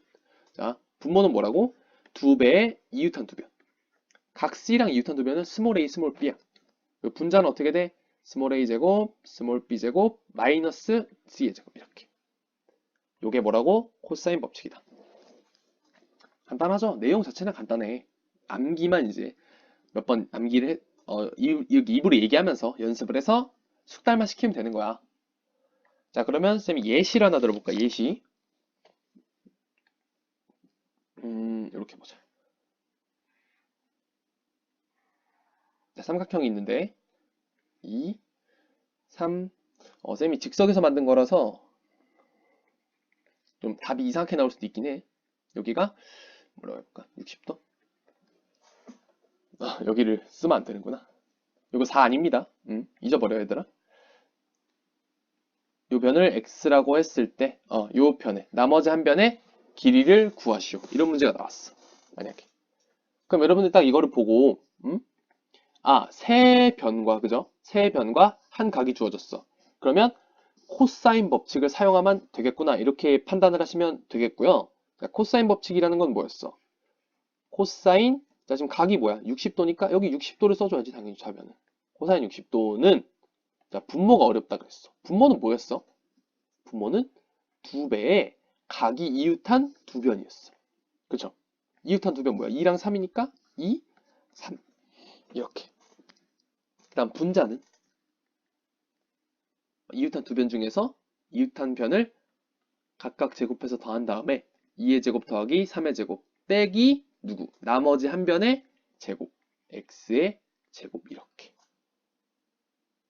자 분모는 뭐라고? 두 배의 이웃한 두 변. 각 C랑 이웃한 두 변은 스몰 a, 스몰 b야. 분자는 어떻게 돼? 스몰 a 제곱, 스몰 b 제곱, 마이너스 c의 제곱 이렇게. 요게 뭐라고? 코사인 법칙이다. 간단하죠? 내용 자체는 간단해. 암기만 이제 몇 번 암기를 입으로 얘기하면서 연습을 해서 숙달만 시키면 되는 거야. 자, 그러면 쌤이 예시를 하나 들어볼까? 예시. 이렇게 보자. 자, 삼각형이 있는데 2, 3, 쌤이 즉석에서 만든 거라서 좀 답이 이상하게 나올 수도 있긴 해. 여기가 뭐라고 해볼까? 60도? 여기를 쓰면 안 되는구나. 이거 4 아닙니다. 잊어버려 얘들아. 요 변을 x라고 했을 때, 요 변에 나머지 한 변의 길이를 구하시오. 이런 문제가 나왔어. 만약에. 그럼 여러분들 딱 이거를 보고, 세 변과, 그죠? 세 변과 한 각이 주어졌어. 그러면 코사인 법칙을 사용하면 되겠구나. 이렇게 판단을 하시면 되겠고요. 자, 코사인 법칙이라는 건 뭐였어? 코사인, 자, 지금 각이 뭐야? 60도니까 여기 60도를 써줘야지, 당연히 좌변은. 코사인 60도는, 자, 분모가 어렵다 그랬어. 분모는 뭐였어? 분모는 두 배의 각이 이웃한 두 변이었어. 그쵸? 이웃한 두 변 뭐야? 2랑 3이니까 2, 3. 이렇게. 그 다음 분자는 이웃한 두 변 중에서 이웃한 변을 각각 제곱해서 더한 다음에 2의 제곱 더하기 3의 제곱 빼기 누구? 나머지 한 변의 제곱. x의 제곱 이렇게.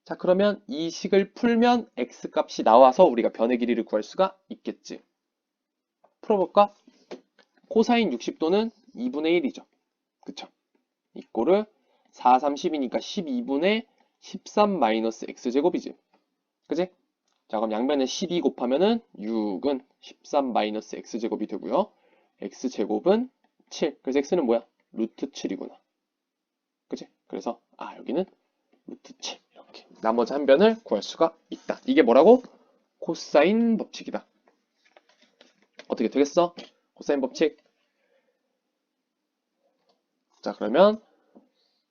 자, 그러면 이 식을 풀면 x값이 나와서 우리가 변의 길이를 구할 수가 있겠지. 풀어볼까? 코사인 60도는 2분의 1이죠. 그쵸? 이꼬르 4, 30이니까 12분의 13 마이너스 x제곱이지. 그지? 자, 그럼 양변에 12 곱하면은 6은 13 마이너스 x제곱이 되고요. x제곱은 7. 그래서 x는 뭐야? 루트 7이구나. 그지? 그래서 여기는 루트 7 이렇게. 나머지 한 변을 구할 수가 있다. 이게 뭐라고? 코사인 법칙이다. 어떻게 되겠어? 코사인 법칙. 자, 그러면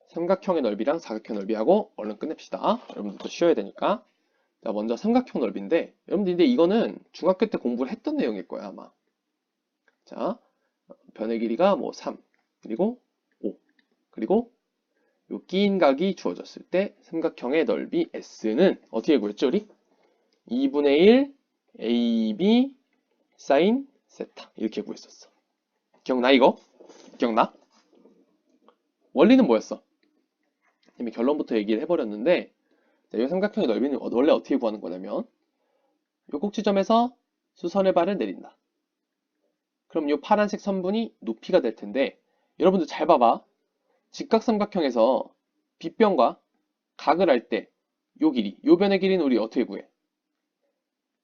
삼각형의 넓이랑 사각형 넓이하고 얼른 끝냅시다. 여러분들도 쉬어야 되니까. 자, 먼저 삼각형 넓이인데, 여러분들 근데 이거는 중학교 때 공부를 했던 내용일 거야, 아마. 자, 변의 길이가 뭐 3, 그리고 5, 그리고 요 끼인 각이 주어졌을 때 삼각형의 넓이 S는 어떻게 구했죠, 우리? 2분의 1 AB 사인 세타 이렇게 구했었어. 기억나 이거? 기억나? 원리는 뭐였어? 이미 결론부터 얘기를 해버렸는데 이 삼각형의 넓이는 원래 어떻게 구하는 거냐면 이 꼭지점에서 수선의 발을 내린다. 그럼 이 파란색 선분이 높이가 될 텐데 여러분들 잘 봐봐. 직각삼각형에서 빗변과 각을 할 때 요 길이, 요 변의 길이는 우리 어떻게 구해?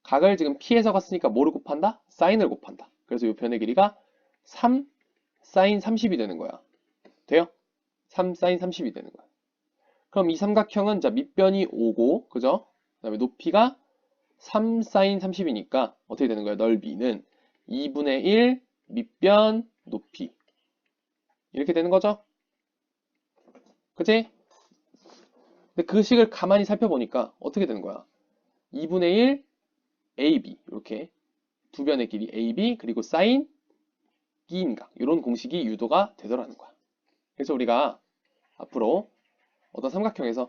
각을 지금 피해서 갔으니까 뭐를 곱한다? 사인을 곱한다. 그래서 요 변의 길이가 3 사인 30이 되는 거야. 돼요? 3 사인 30이 되는 거야. 그럼 이 삼각형은 자 밑변이 5고 그죠? 그다음에 높이가 3 사인 30이니까 어떻게 되는 거야? 넓이는 2분의 1 밑변 높이 이렇게 되는 거죠? 그치? 근데 그 식을 가만히 살펴보니까 어떻게 되는 거야? 2분의 1 AB 이렇게 두 변의 길이 AB 그리고 사인 B인각 이런 공식이 유도가 되더라는 거야. 그래서 우리가 앞으로 어떤 삼각형에서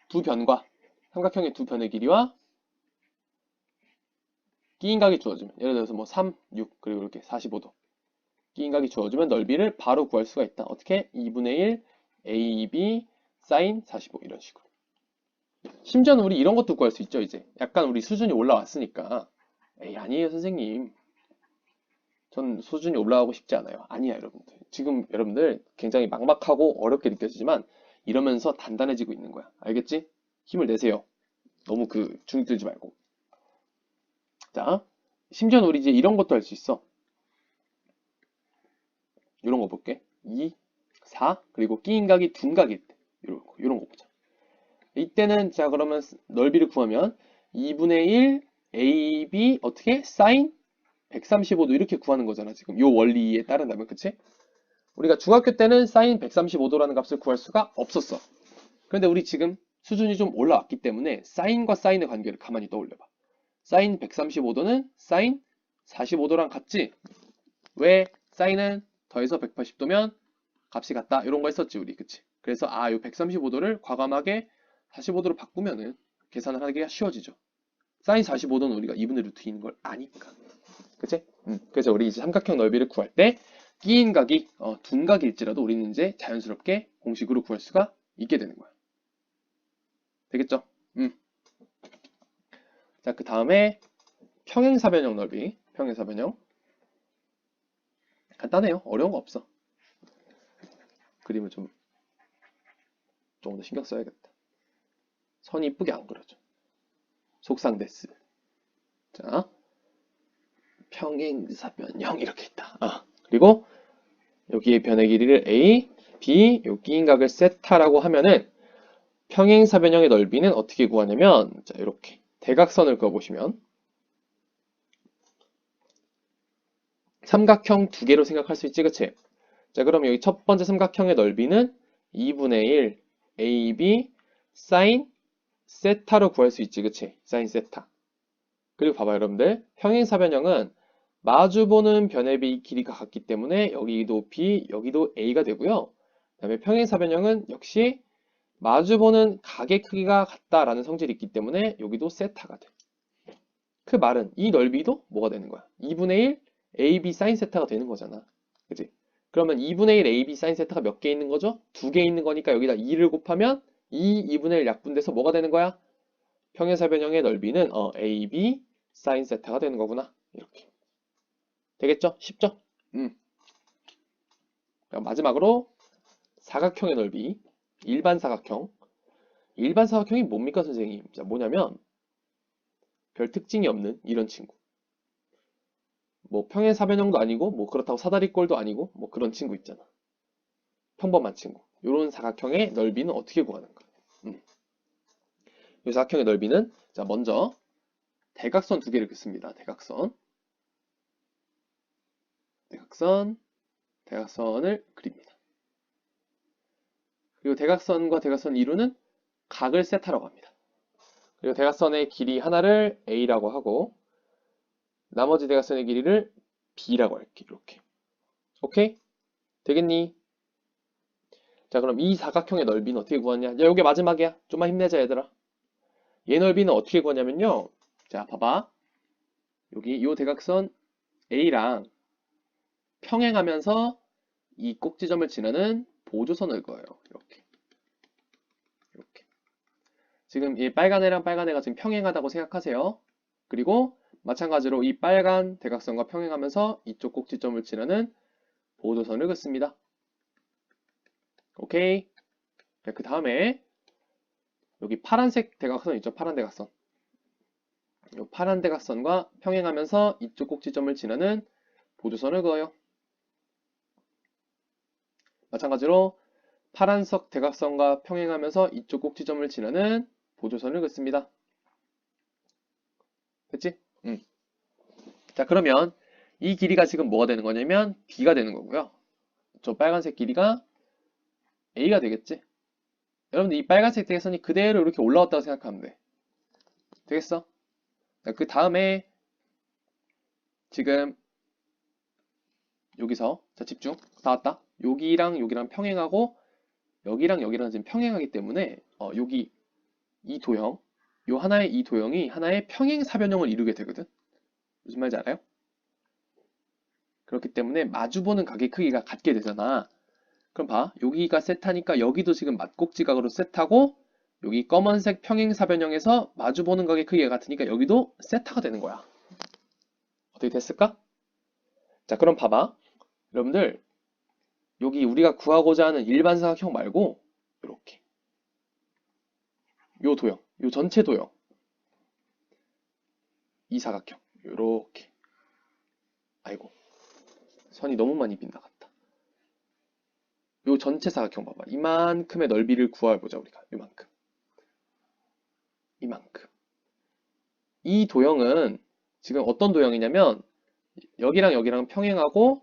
두 변과 삼각형의 두 변의 길이와 끼인각이 주어지면 예를 들어서 뭐 3, 6 그리고 이렇게 45도 끼인각이 주어지면 넓이를 바로 구할 수가 있다. 어떻게? 2분의 1 AB 사인 45 이런 식으로. 심지어는 우리 이런 것도 구할 수 있죠. 이제 약간 우리 수준이 올라왔으니까 에이 아니에요 선생님. 전 수준이 올라가고 싶지 않아요. 아니야 여러분들. 지금 여러분들 굉장히 막막하고 어렵게 느껴지지만 이러면서 단단해지고 있는 거야. 알겠지? 힘을 내세요. 너무 중이 들지 말고. 자, 심지어는 우리 이제 이런 것도 할 수 있어. 이런 거 볼게. 2, 4, 그리고 끼인각이 둔각일 때. 이런 거 보자. 이때는 자 그러면 넓이를 구하면 2분의 1 AB 어떻게? 사인 135도 이렇게 구하는 거잖아. 지금 요 원리에 따른다면 그치? 우리가 중학교 때는 사인 135도라는 값을 구할 수가 없었어. 그런데 우리 지금 수준이 좀 올라왔기 때문에 사인과 사인의 관계를 가만히 떠올려봐. 사인 135도는 사인 45도랑 같지? 왜? 사인은 더해서 180도면 값이 같다. 이런 거 했었지 우리. 그치? 그래서 요 135도를 과감하게 45도로 바꾸면은 계산을 하기가 쉬워지죠. 사인 45도는 우리가 2분의 루트 2인 걸 아니까. 그치? 그래서 우리 이제 삼각형 넓이를 구할 때 끼인 각이 둔각일지라도 우리는 이제 자연스럽게 공식으로 구할 수가 있게 되는 거야. 되겠죠? 자, 그 다음에 평행사변형 넓이. 평행사변형. 간단해요. 어려운 거 없어. 그림을 조금 더 신경 써야겠다. 선이 이쁘게 안 그려져. 속상데스. 자, 평행사변형 이렇게 있다. 그리고 여기에 변의 길이를 A, B, 요 끼인각을 세타라고 하면은 평행사변형의 넓이는 어떻게 구하냐면 자 이렇게 대각선을 그어보시면 삼각형 두 개로 생각할 수 있지 그치? 자 그럼 여기 첫 번째 삼각형의 넓이는 2분의 1 AB 사인 세타로 구할 수 있지 그치? 사인 세타. 그리고 봐봐요 여러분들 평행사변형은 마주보는 변의 길이가 같기 때문에 여기도 B, 여기도 A가 되고요. 그 다음에 평행사변형은 역시 마주보는 각의 크기가 같다라는 성질이 있기 때문에 여기도 세타가 돼. 그 말은 이 넓이도 뭐가 되는 거야? 2분의 1 AB 사인 세타가 되는 거잖아. 그지? 그러면 2분의 1 AB 사인 세타가 몇 개 있는 거죠? 두 개 있는 거니까 여기다 2를 곱하면 2분의 1 약분돼서 뭐가 되는 거야? 평행사변형의 넓이는 AB 사인 세타가 되는 거구나. 이렇게. 되겠죠? 쉽죠? 그럼 마지막으로 사각형의 넓이. 일반 사각형. 일반 사각형이 뭡니까 선생님? 자, 뭐냐면 별 특징이 없는 이런 친구. 뭐 평행사변형도 아니고 뭐 그렇다고 사다리꼴도 아니고 뭐 그런 친구 있잖아. 평범한 친구. 이런 사각형의 넓이는 어떻게 구하는가? 이 사각형의 넓이는 자 먼저 대각선 두 개를 긋습니다. 대각선을 그립니다. 그리고 대각선과 대각선 이루는 각을 세타라고 합니다. 그리고 대각선의 길이 하나를 A라고 하고 나머지 대각선의 길이를 B라고 할게. 이렇게. 오케이? 되겠니? 자 그럼 이 사각형의 넓이는 어떻게 구하냐? 야 요게 마지막이야. 좀만 힘내자 얘들아. 얘 넓이는 어떻게 구하냐면요. 자 봐봐. 여기 요 대각선 A랑 평행하면서 이 꼭지점을 지나는 보조선을 그어요. 이렇게. 지금 이 빨간 애랑 빨간 애가 지금 평행하다고 생각하세요. 그리고 마찬가지로 이 빨간 대각선과 평행하면서 이쪽 꼭지점을 지나는 보조선을 긋습니다. 오케이. 그 다음에 여기 파란색 대각선 있죠? 파란 대각선. 이 파란 대각선과 평행하면서 이쪽 꼭지점을 지나는 보조선을 그어요. 마찬가지로 파란색 대각선과 평행하면서 이쪽 꼭지점을 지나는 보조선을 긋습니다. 됐지? 자, 그러면 이 길이가 지금 뭐가 되는 거냐면 B가 되는 거고요. 저 빨간색 길이가 A가 되겠지? 여러분들 이 빨간색 대각선이 그대로 이렇게 올라왔다고 생각하면 돼. 되겠어? 자, 그 다음에 지금 여기서 자 집중 나왔다. 여기랑 여기랑 평행하고 여기랑 여기랑 지금 평행하기 때문에 여기 이 도형 요 하나의 이 도형이 하나의 평행사변형을 이루게 되거든. 무슨 말인지 알아요? 그렇기 때문에 마주보는 각의 크기가 같게 되잖아. 그럼 봐. 여기가 세타니까 여기도 지금 맞곡지각으로 세타고 여기 검은색 평행사변형에서 마주보는 각의 크기가 같으니까 여기도 세타가 되는 거야. 어떻게 됐을까? 자, 그럼 봐봐. 여러분들 여기 우리가 구하고자 하는 일반 사각형 말고 이렇게 요 도형, 요 전체 도형 이 사각형 요렇게 아이고 선이 너무 많이 빗나갔다. 요 전체 사각형 봐봐. 이만큼의 넓이를 구해보자 우리가. 이만큼. 이 도형은 지금 어떤 도형이냐면 여기랑 여기랑 평행하고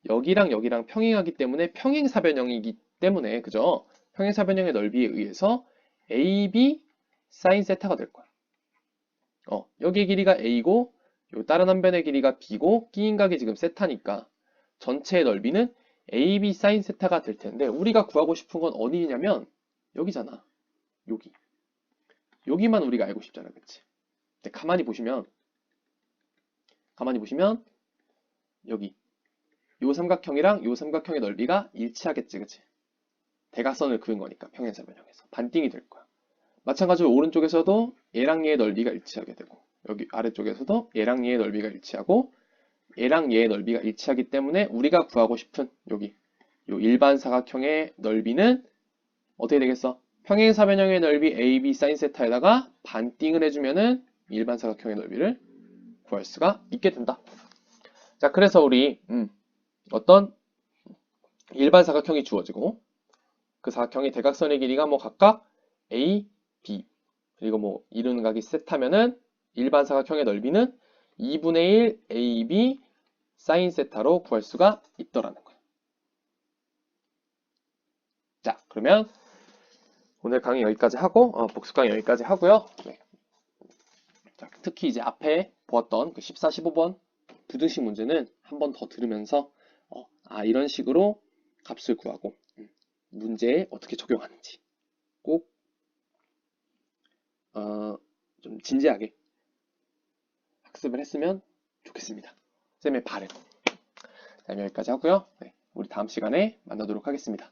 여기랑 여기랑 평행하기 때문에 평행사변형이기 때문에 그죠? 평행사변형의 넓이에 의해서 AB 사인 세타가 될 거야. 여기의 길이가 A고 요 다른 한 변의 길이가 B고 끼인 각이 지금 세타니까 전체의 넓이는 AB 사인 세타가 될 텐데 우리가 구하고 싶은 건 어디냐면 여기잖아. 여기만 우리가 알고 싶잖아. 그치? 근데 가만히 보시면 여기 요 삼각형이랑 요 삼각형의 넓이가 일치하겠지. 그치? 대각선을 그은 거니까 평행사변형에서 반띵이 될 거야. 마찬가지로 오른쪽에서도 얘랑 얘의 넓이가 일치하게 되고 여기 아래쪽에서도 얘랑 얘의 넓이가 일치하고 얘랑 얘의 넓이가 일치하기 때문에 우리가 구하고 싶은 여기 요 일반 사각형의 넓이는 어떻게 되겠어? 평행사변형의 넓이 AB sin 세타에다가 반띵을 해주면은 일반 사각형의 넓이를 구할 수가 있게 된다. 자, 그래서 우리 어떤 일반 사각형이 주어지고 그 사각형의 대각선의 길이가 뭐 각각 A, B 그리고 뭐 이루는 각이 세타면은 일반 사각형의 넓이는 2분의 1 AB sin 세타로 구할 수가 있더라는 거야. 자, 그러면 오늘 강의 여기까지 하고 복습 강의 여기까지 하고요. 네. 자, 특히 이제 앞에 보았던 그 14, 15번 부등식 문제는 한 번 더 들으면서 이런 식으로 값을 구하고 문제에 어떻게 적용하는지 꼭 좀 진지하게 학습을 했으면 좋겠습니다. 쌤의 바람. 자, 여기까지 하고요. 네, 우리 다음 시간에 만나도록 하겠습니다.